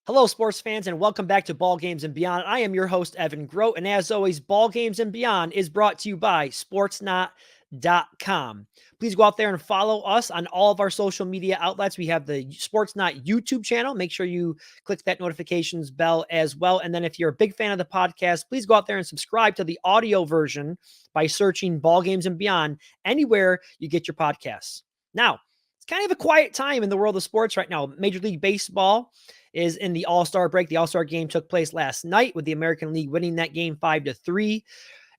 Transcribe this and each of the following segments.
Hello, sports fans, and welcome back to Ball Games and Beyond. I am your host, Evan Groat, and as always, Ball Games and Beyond is brought to you by Sportsnaut.com. Please go out there and follow us on all of our social media outlets. We have the Sportsnaut YouTube channel. Make sure you click that notifications bell as well. And then if you're a big fan of the podcast, please go out there and subscribe to the audio version by searching Ball Games and Beyond anywhere you get your podcasts. Now, it's kind of a quiet time in the world of sports right now. Major League Baseball is in the All-Star break. The All-Star game took place last night with the American League winning that game 5-3.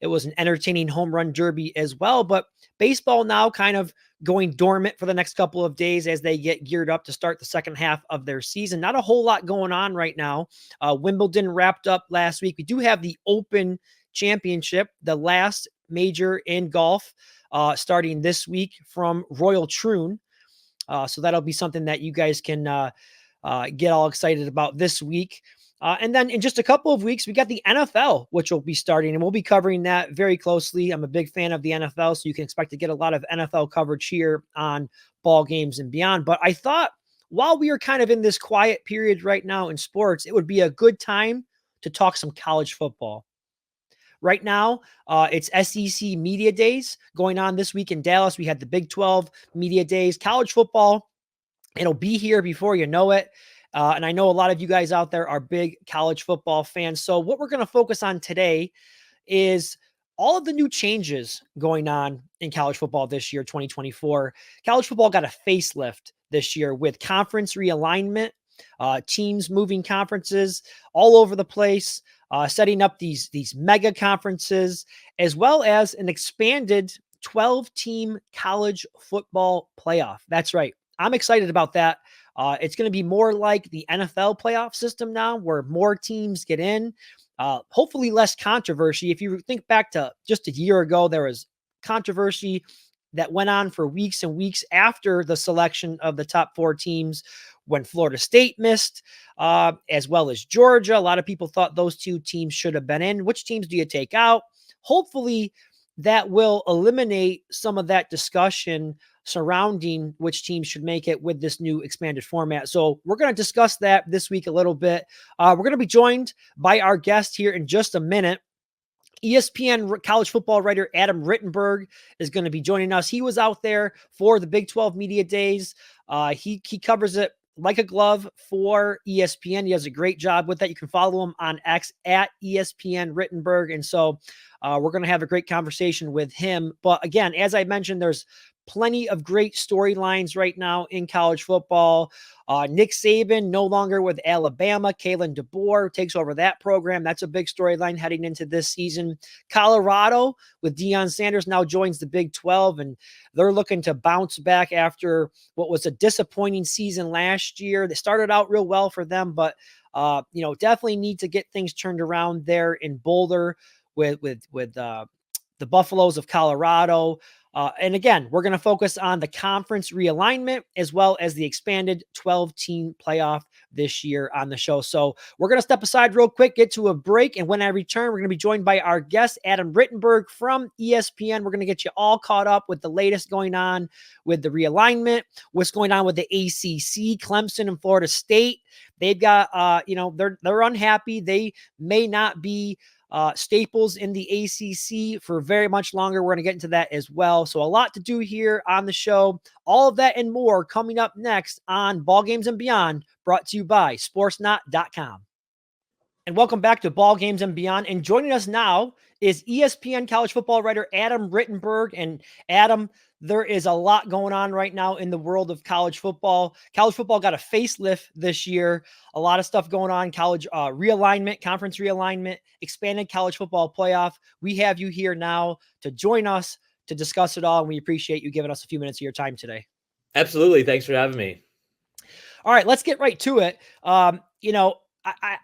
It was an entertaining home run derby as well, but baseball now kind of going dormant for the next couple of days as they get geared up to start the second half of their season. Not a whole lot going on right now. Wimbledon wrapped up last week. We do have the Open Championship, the last major in golf, starting this week from Royal Troon. So that'll be something that you guys can get all excited about this week. And then in just a couple of weeks, we got the NFL, which will be starting, and we'll be covering that very closely. I'm a big fan of the NFL, so you can expect to get a lot of NFL coverage here on Ball Games and Beyond. But I thought while we are kind of in this quiet period right now in sports, it would be a good time to talk some college football. Right now, it's SEC Media Days going on this week in Dallas. We had the Big 12 Media Days. College football, it'll be here before you know it. And I know a lot of you guys out there are big college football fans. So what we're going to focus on today is all of the new changes going on in college football this year, 2024. College football got a facelift this year with conference realignment, teams moving conferences all over the place, setting up these mega conferences, as well as an expanded 12-team college football playoff. That's right. I'm excited about that. It's going to be more like the NFL playoff system now, where more teams get in. Hopefully less controversy. If you think back to just a year ago, there was controversy that went on for weeks and weeks after the selection of the top four teams when Florida State missed, as well as Georgia. A lot of people thought those two teams should have been in. Which teams do you take out? Hopefully that will eliminate some of that discussion surrounding which teams should make it with this new expanded format. So we're going to discuss that this week a little bit. We're going to be joined by our guest here in just a minute. ESPN college football writer Adam Rittenberg is going to be joining us. He was out there for the Big 12 Media Days. He covers it like a glove for ESPN. He does a great job with that. You can follow him on X at ESPN Rittenberg. And so we're going to have a great conversation with him. But again, as I mentioned, there's plenty of great storylines right now in college football. Nick Saban no longer with Alabama. Kalen DeBoer takes over that program. That's a big storyline heading into this season. Colorado with Deion Sanders now joins the Big 12, and they're looking to bounce back after what was a disappointing season last year. They started out real well for them, but definitely need to get things turned around there in Boulder with the Buffaloes of Colorado. And again, we're going to focus on the conference realignment as well as the expanded 12-team playoff this year on the show. So we're going to step aside real quick, get to a break. And when I return, we're going to be joined by our guest, Adam Rittenberg from ESPN. We're going to get you all caught up with the latest going on with the realignment, what's going on with the ACC, Clemson and Florida State. They've got, they're unhappy. They may not be staples in the ACC for very much longer. We're going to get into that as well. So a lot to do here on the show. All of that and more coming up next on Ball Games and Beyond, brought to you by Sportsnaut.com. And welcome back to Ball Games and Beyond. And joining us now is ESPN college football writer Adam Rittenberg. And Adam, there is a lot going on right now in the world of college football. College football got a facelift this year. A lot of stuff going on. College realignment, conference realignment, expanded college football playoff. We have you here now to join us to discuss it all. And we appreciate you giving us a few minutes of your time today. Absolutely. Thanks for having me. All right, let's get right to it.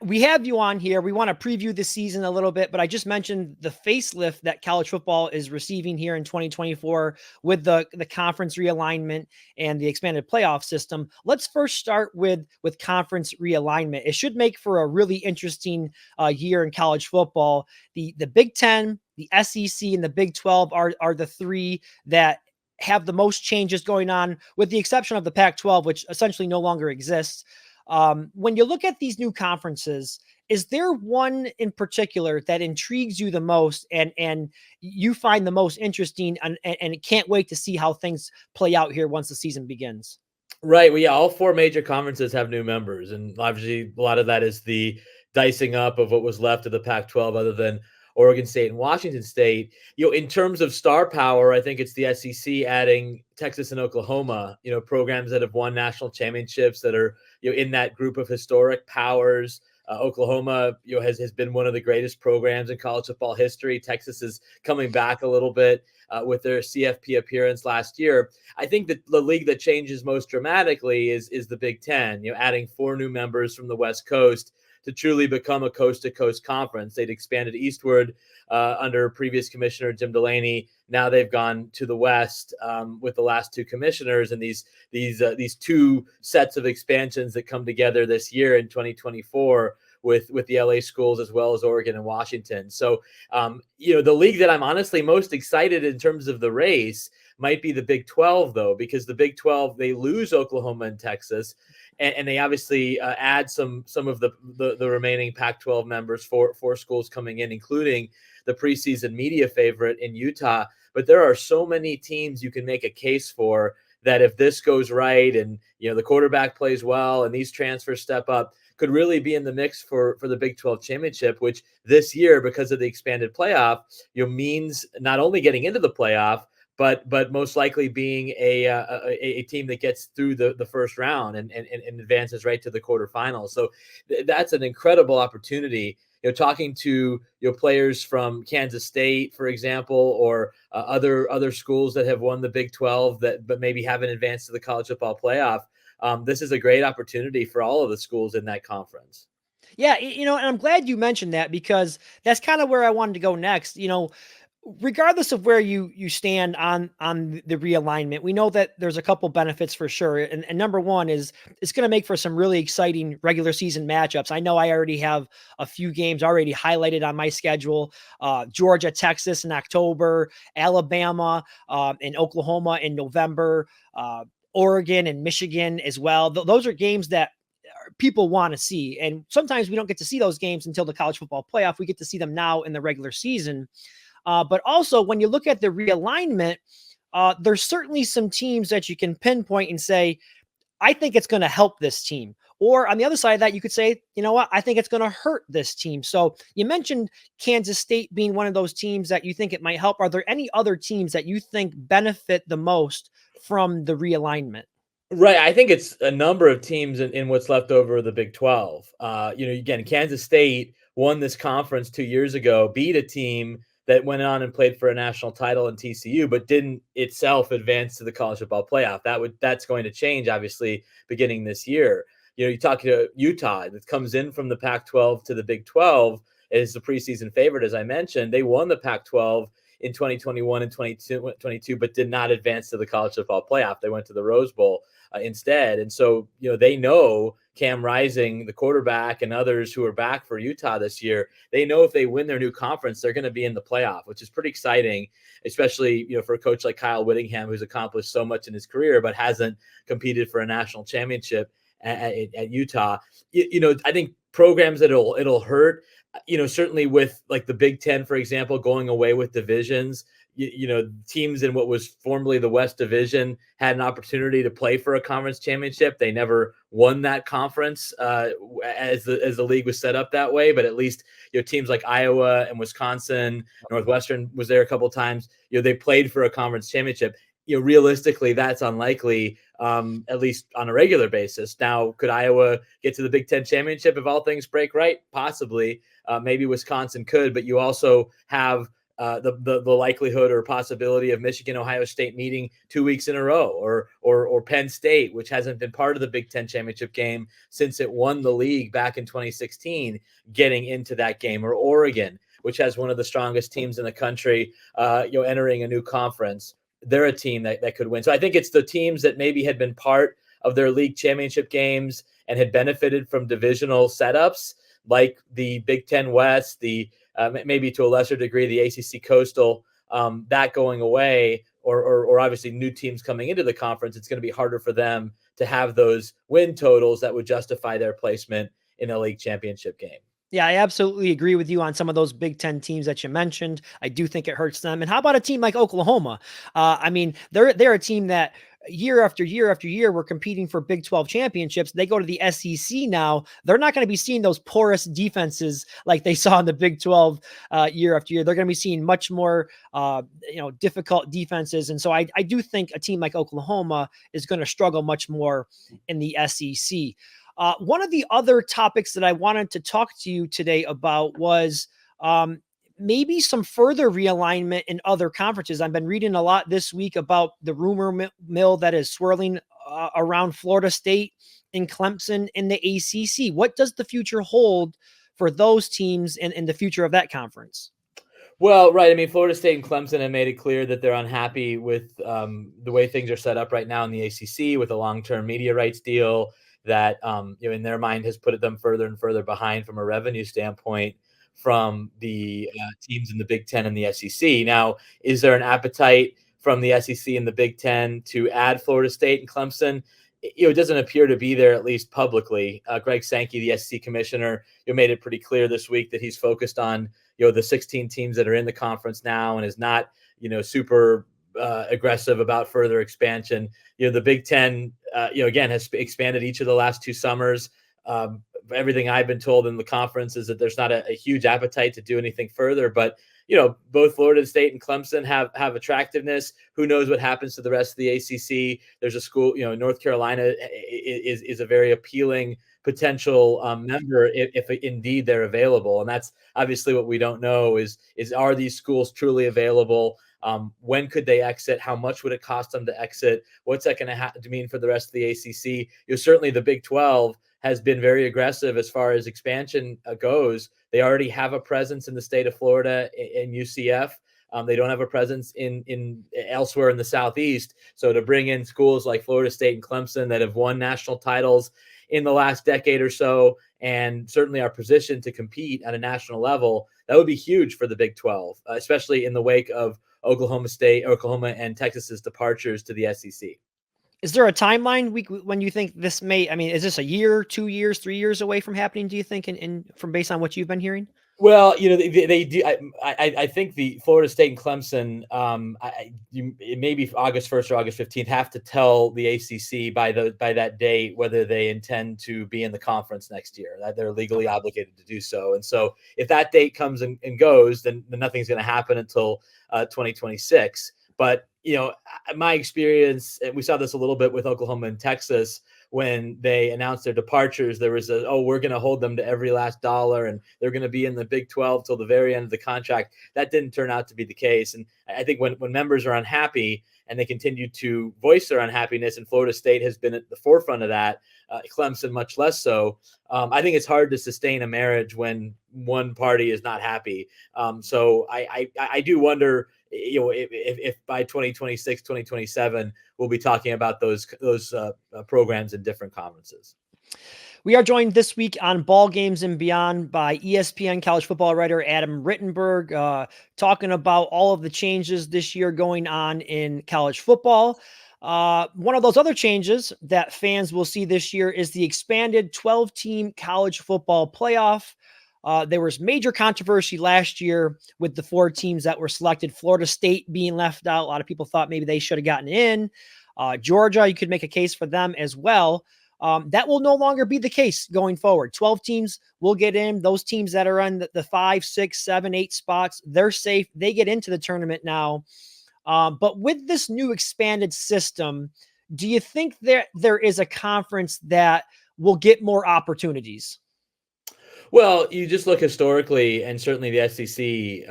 We have you on here. We want to preview the season a little bit, but I just mentioned the facelift that college football is receiving here in 2024 with the conference realignment and the expanded playoff system. Let's first start with conference realignment. It should make for a really interesting year in college football. The Big 10, the SEC, and the Big 12 are the three that have the most changes going on, with the exception of the Pac-12, which essentially no longer exists. When you look at these new conferences, is there one in particular that intrigues you the most and you find the most interesting and can't wait to see how things play out here once the season begins? Right. Well, yeah, all four major conferences have new members, and obviously a lot of that is the dicing up of what was left of the Pac-12, other than Oregon State and Washington State. In terms of star power, I think it's the SEC adding Texas and Oklahoma. Programs that have won national championships that are in that group of historic powers. Oklahoma, has been one of the greatest programs in college football history. Texas is coming back a little bit with their CFP appearance last year. I think that the league that changes most dramatically is the Big Ten. Adding four new members from the West Coast to truly become a coast-to-coast conference. They'd expanded eastward under previous commissioner Jim Delaney. Now they've gone to the West with the last two commissioners, and these two sets of expansions that come together this year in 2024 with the LA schools as well as Oregon and Washington. So, the league that I'm honestly most excited in terms of the race might be the Big 12, though, because the Big 12, they lose Oklahoma and Texas, and they obviously add some of the remaining Pac-12 members, four schools coming in, including the preseason media favorite in Utah. But there are so many teams you can make a case for that if this goes right and the quarterback plays well and these transfers step up, could really be in the mix for the Big 12 championship, which this year, because of the expanded playoff, means not only getting into the playoff, but most likely being a team that gets through the first round and advances right to the quarterfinals. So that's an incredible opportunity. Talking to players from Kansas State, for example, or other schools that have won the Big 12 but maybe haven't advanced to the college football playoff. This is a great opportunity for all of the schools in that conference. Yeah, and I'm glad you mentioned that because that's kind of where I wanted to go next. Regardless of where you stand on the realignment, we know that there's a couple benefits for sure. And number one is it's going to make for some really exciting regular season matchups. I know I already have a few games already highlighted on my schedule. Georgia, Texas in October, Alabama, and Oklahoma in November, Oregon and Michigan as well. Those are games that people want to see. And sometimes we don't get to see those games until the college football playoff. We get to see them now in the regular season. But also, when you look at the realignment, there's certainly some teams that you can pinpoint and say, I think it's going to help this team. Or on the other side of that, you could say, you know what, I think it's going to hurt this team. So you mentioned Kansas State being one of those teams that you think it might help. Are there any other teams that you think benefit the most from the realignment? Right. I think it's a number of teams in what's left over of the Big 12. Again, Kansas State won this conference 2 years ago, beat a team that went on and played for a national title in TCU, but didn't itself advance to the college football playoff. That's going to change, obviously, beginning this year. You talk to Utah that comes in from the Pac-12 to the Big 12 as the preseason favorite, as I mentioned. They won the Pac-12 in 2021 and 2022, but did not advance to the college football playoff. They went to the Rose Bowl instead. And so, they know Cam Rising, the quarterback, and others who are back for Utah this year, they know if they win their new conference, they're going to be in the playoff, which is pretty exciting, especially, for a coach like Kyle Whittingham, who's accomplished so much in his career, but hasn't competed for a national championship at Utah. I think programs that it'll hurt, certainly with like the Big Ten, for example, going away with divisions. Teams in what was formerly the West Division had an opportunity to play for a conference championship. They never won that conference as the league was set up that way. But at least teams like Iowa and Wisconsin, Northwestern was there a couple of times. They played for a conference championship. Realistically, that's unlikely, at least on a regular basis. Now, could Iowa get to the Big Ten championship if all things break right? Possibly. Maybe Wisconsin could, but you also have the likelihood or possibility of Michigan, Ohio State meeting 2 weeks in a row, or Penn State, which hasn't been part of the Big Ten championship game since it won the league back in 2016, getting into that game, or Oregon, which has one of the strongest teams in the country, entering a new conference. They're a team that could win. So I think it's the teams that maybe had been part of their league championship games and had benefited from divisional setups like the Big Ten West, the maybe to a lesser degree, the ACC Coastal, that going away or obviously new teams coming into the conference, it's going to be harder for them to have those win totals that would justify their placement in a league championship game. Yeah, I absolutely agree with you on some of those Big Ten teams that you mentioned. I do think it hurts them. And how about a team like Oklahoma? I mean, they're a team that year after year after year we're competing for Big 12 championships. They go to the SEC now. They're not going to be seeing those porous defenses like they saw in the Big 12 year after year. They're going to be seeing much more difficult defenses. And so I do think a team like Oklahoma is going to struggle much more in the SEC. One of the other topics that I wanted to talk to you today about was maybe some further realignment in other conferences. I've been reading a lot this week about the rumor mill that is swirling around Florida State and Clemson in the ACC. What does the future hold for those teams and the future of that conference? Well, right. I mean, Florida State and Clemson have made it clear that they're unhappy with the way things are set up right now in the ACC with a long-term media rights deal that, in their mind has put them further and further behind from a revenue standpoint from the teams in the Big Ten and the SEC. Now, is there an appetite from the SEC and the Big Ten to add Florida State and Clemson? It doesn't appear to be there, at least publicly. Greg Sankey, the SEC commissioner, made it pretty clear this week that he's focused on the 16 teams that are in the conference now and is not super aggressive about further expansion. The Big Ten, again, has expanded each of the last 2 summers. Everything I've been told in the conference is that there's not a huge appetite to do anything further, but both Florida State and Clemson have attractiveness. Who knows what happens to the rest of the ACC? There's a school, North Carolina is a very appealing potential member if indeed they're available. And that's obviously what we don't know is are these schools truly available? When could they exit? How much would it cost them to exit? What's that going to mean for the rest of the ACC? Certainly the Big 12 has been very aggressive as far as expansion goes. They already have a presence in the state of Florida in UCF. They don't have a presence in elsewhere in the Southeast. So to bring in schools like Florida State and Clemson that have won national titles in the last decade or so, and certainly are positioned to compete at a national level, that would be huge for the Big 12, especially in the wake of Oklahoma and Texas's departures to the SEC. Is there a timeline when you think this may? I mean, is this a year, 2 years, 3 years away from happening? Do you think, from based on what you've been hearing? Well, they do. I think the Florida State and Clemson, it may be August 1st or August 15th, have to tell the ACC by that date whether they intend to be in the conference next year. That they're legally obligated to do so. And so, if that date comes and goes, then nothing's going to happen until 2026. But my experience, and we saw this a little bit with Oklahoma and Texas. When they announced their departures, there was we're going to hold them to every last dollar, and they're going to be in the Big 12 till the very end of the contract. That didn't turn out to be the case. And I think when members are unhappy and they continue to voice their unhappiness, and Florida State has been at the forefront of that, Clemson much less so, I think it's hard to sustain a marriage when one party is not happy. So I do wonder, if by 2026, 2027, we'll be talking about those programs in different conferences. We are joined this week on Ball Games and Beyond by ESPN college football writer Adam Rittenberg, talking about all of the changes this year going on in college football. One of those other changes that fans will see this year is the expanded 12-team college football playoff. There was major controversy last year with the 4 teams that were selected, Florida State being left out. A lot of people thought maybe they should have gotten in. Georgia, you could make a case for them as well. That will no longer be the case going forward. 12 teams will get in. Those teams that are on the 5, 6, 7, 8 spots, they're safe. They get into the tournament now. But with this new expanded system, do you think there is a conference that will get more opportunities? Well, you just look historically, and certainly the SEC,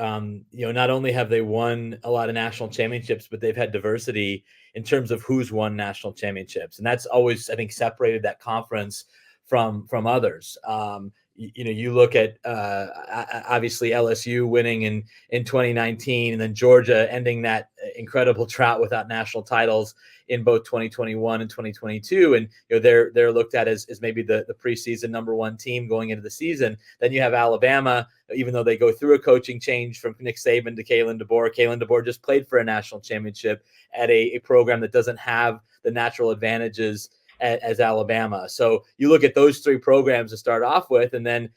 not only have they won a lot of national championships, but they've had diversity in terms of who's won national championships. And that's always, I think, separated that conference from others. you look at obviously LSU winning in 2019, and then Georgia ending that incredible drought without national titles in both 2021 and 2022, and they're looked at as maybe the preseason number one team going into the season. Then you have Alabama, even though they go through a coaching change from Nick Saban to Kalen DeBoer. Kalen DeBoer just played for a national championship at a program that doesn't have the natural advantages as Alabama. So you look at those three programs to start off with, and then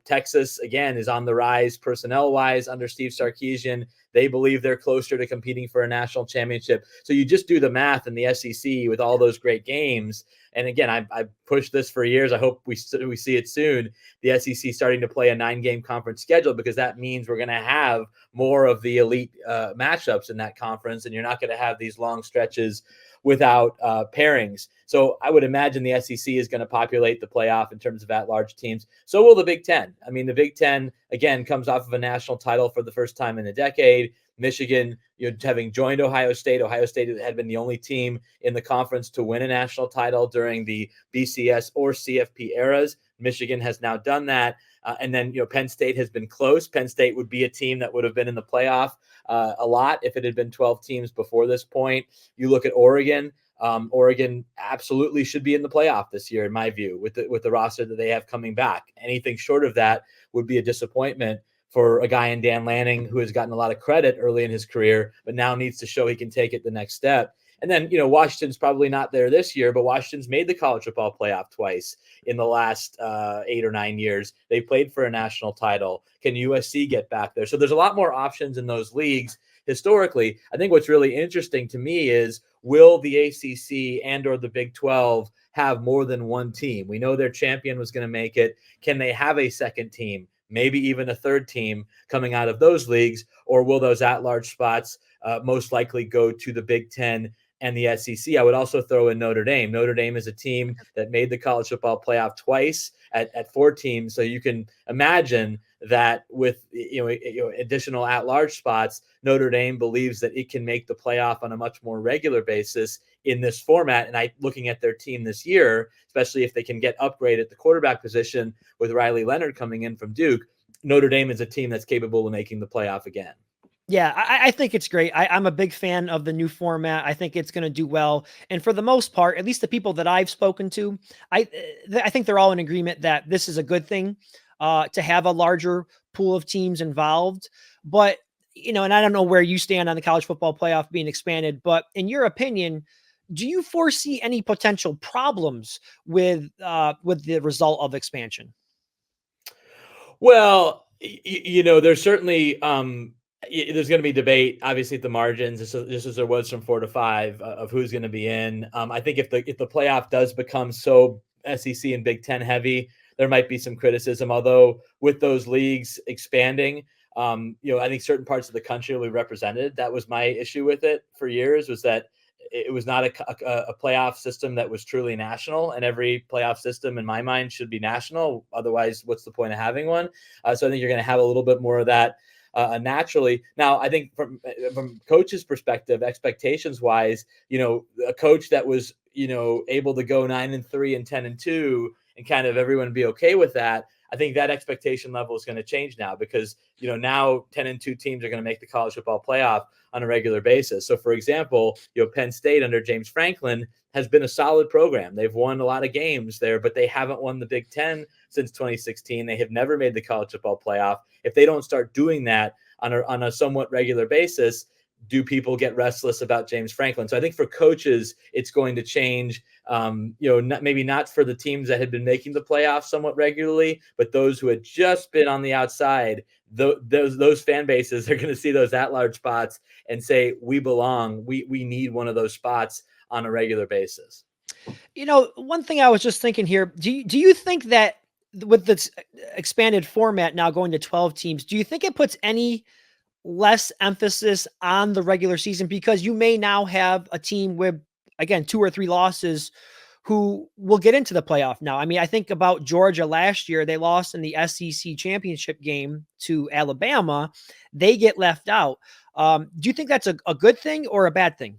Texas again is on the rise personnel wise under Steve Sarkisian. They believe they're closer to competing for a national championship. So you just do the math in the SEC with all those great games. And again, I pushed this for years. I hope we see it soon. The SEC starting to play a 9-game conference schedule, because that means we're going to have more of the elite matchups in that conference, and you're not going to have these long stretches without pairings. So I would imagine the SEC is going to populate the playoff in terms of at-large teams. So will the Big Ten. I mean, the Big Ten, again, comes off of a national title for the first time in a decade. Michigan, having joined Ohio State had been the only team in the conference to win a national title during the BCS or CFP eras. Michigan has now done that. And then, Penn State has been close. Penn State would be a team that would have been in the playoff a lot if it had been 12 teams before this point. You look at Oregon. Oregon absolutely should be in the playoff this year, in my view, with the roster that they have coming back. Anything short of that would be a disappointment for a guy in Dan Lanning, who has gotten a lot of credit early in his career, but now needs to show he can take it the next step. And then, Washington's probably not there this year, but Washington's made the college football playoff twice in the last 8 or 9 years. They played for a national title. Can USC get back there? So there's a lot more options in those leagues. Historically, I think what's really interesting to me is, will the ACC and or the Big 12 have more than one team? We know their champion was going to make it. Can they have a second team, maybe even a third team coming out of those leagues? Or will those at-large spots most likely go to the Big 10 and the SEC? I would also throw in Notre Dame. Notre Dame is a team that made the college football playoff twice at 4 teams. So you can imagine that with additional at-large spots, Notre Dame believes that it can make the playoff on a much more regular basis in this format. And looking at their team this year, especially if they can get upgrade at the quarterback position with Riley Leonard coming in from Duke, Notre Dame is a team that's capable of making the playoff again. Yeah, I think it's great. I'm a big fan of the new format. I think it's going to do well. And for the most part, at least the people that I've spoken to, I think they're all in agreement that this is a good thing to have a larger pool of teams involved. But, and I don't know where you stand on the college football playoff being expanded, but in your opinion, do you foresee any potential problems with the result of expansion? Well, there's certainly there's going to be debate, obviously, at the margins, just as there was from 4 to 5 of who's going to be in. I think if the playoff does become so SEC and Big Ten heavy, there might be some criticism. Although with those leagues expanding, I think certain parts of the country will be represented. That was my issue with it for years, was that it was not a playoff system that was truly national, and every playoff system in my mind should be national. Otherwise, what's the point of having one? So I think you're going to have a little bit more of that naturally. Now, I think from coach's perspective, expectations wise, a coach that was, able to go 9-3 and 10-2 and kind of everyone be okay with that, I think that expectation level is going to change now, because, now 10-2 teams are going to make the college football playoff on a regular basis. So for example, Penn State under James Franklin has been a solid program. They've won a lot of games there, but they haven't won the Big Ten since 2016. They have never made the college football playoff. If they don't start doing that on a somewhat regular basis, do people get restless about James Franklin? So I think for coaches, it's going to change. Maybe not for the teams that had been making the playoffs somewhat regularly, but those who had just been on the outside, those fan bases are going to see those at-large spots and say, we belong. We need one of those spots on a regular basis. One thing I was just thinking here, do you think that with this expanded format now going to 12 teams, do you think it puts any less emphasis on the regular season? Because you may now have a team with, again, 2 or 3 losses who will get into the playoff now. I mean, I think about Georgia last year. They lost in the SEC championship game to Alabama. They get left out. Do you think that's a good thing or a bad thing?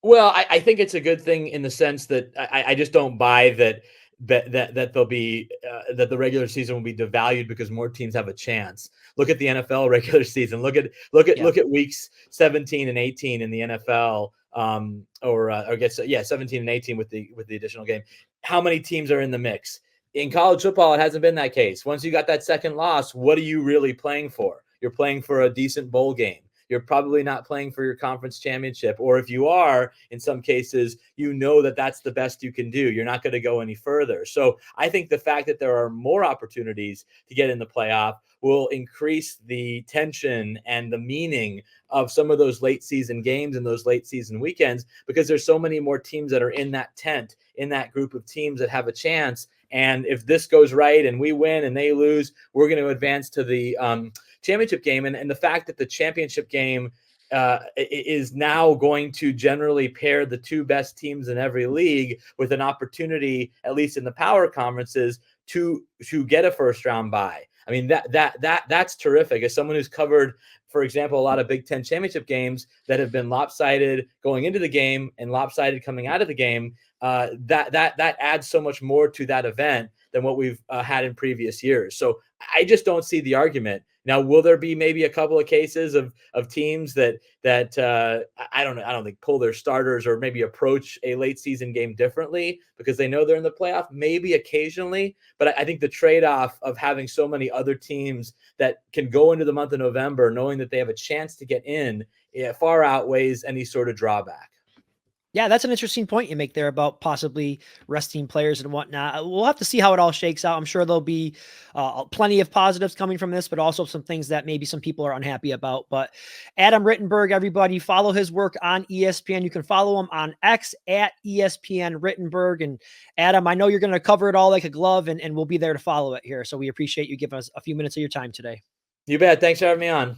Well, I think it's a good thing in the sense that I just don't buy that that they'll be that the regular season will be devalued because more teams have a chance. Look at the NFL regular season. Look at weeks 17 and 18 in the NFL. Or I guess 17 and 18 with the additional game. How many teams are in the mix? In college football, it hasn't been that case. Once you got that second loss, what are you really playing for? You're playing for a decent bowl game. You're probably not playing for your conference championship. Or if you are, in some cases, you know that that's the best you can do. You're not going to go any further. So I think the fact that there are more opportunities to get in the playoff will increase the tension and the meaning of some of those late season games and those late season weekends, because there's so many more teams that are in that tent, in that group of teams that have a chance. And if this goes right and we win and they lose, we're going to advance to the championship game. And the fact that the championship game is now going to generally pair the two best teams in every league with an opportunity, at least in the power conferences, to get a first round bye. I mean, that's terrific. As someone who's covered, for example, a lot of Big Ten championship games that have been lopsided going into the game and lopsided coming out of the game, that adds so much more to that event than what we've had in previous years. So I just don't see the argument. Now, will there be maybe a couple of cases of teams that I don't think pull their starters or maybe approach a late season game differently because they know they're in the playoff? Maybe occasionally, but I think the trade-off of having so many other teams that can go into the month of November knowing that they have a chance to get in far outweighs any sort of drawback. Yeah, that's an interesting point you make there about possibly resting players and whatnot. We'll have to see how it all shakes out. I'm sure there'll be plenty of positives coming from this, but also some things that maybe some people are unhappy about. But Adam Rittenberg, everybody follow his work on ESPN. You can follow him on X at ESPN Rittenberg. And Adam, I know you're going to cover it all like a glove, and we'll be there to follow it here. So we appreciate you giving us a few minutes of your time today. You bet. Thanks for having me on.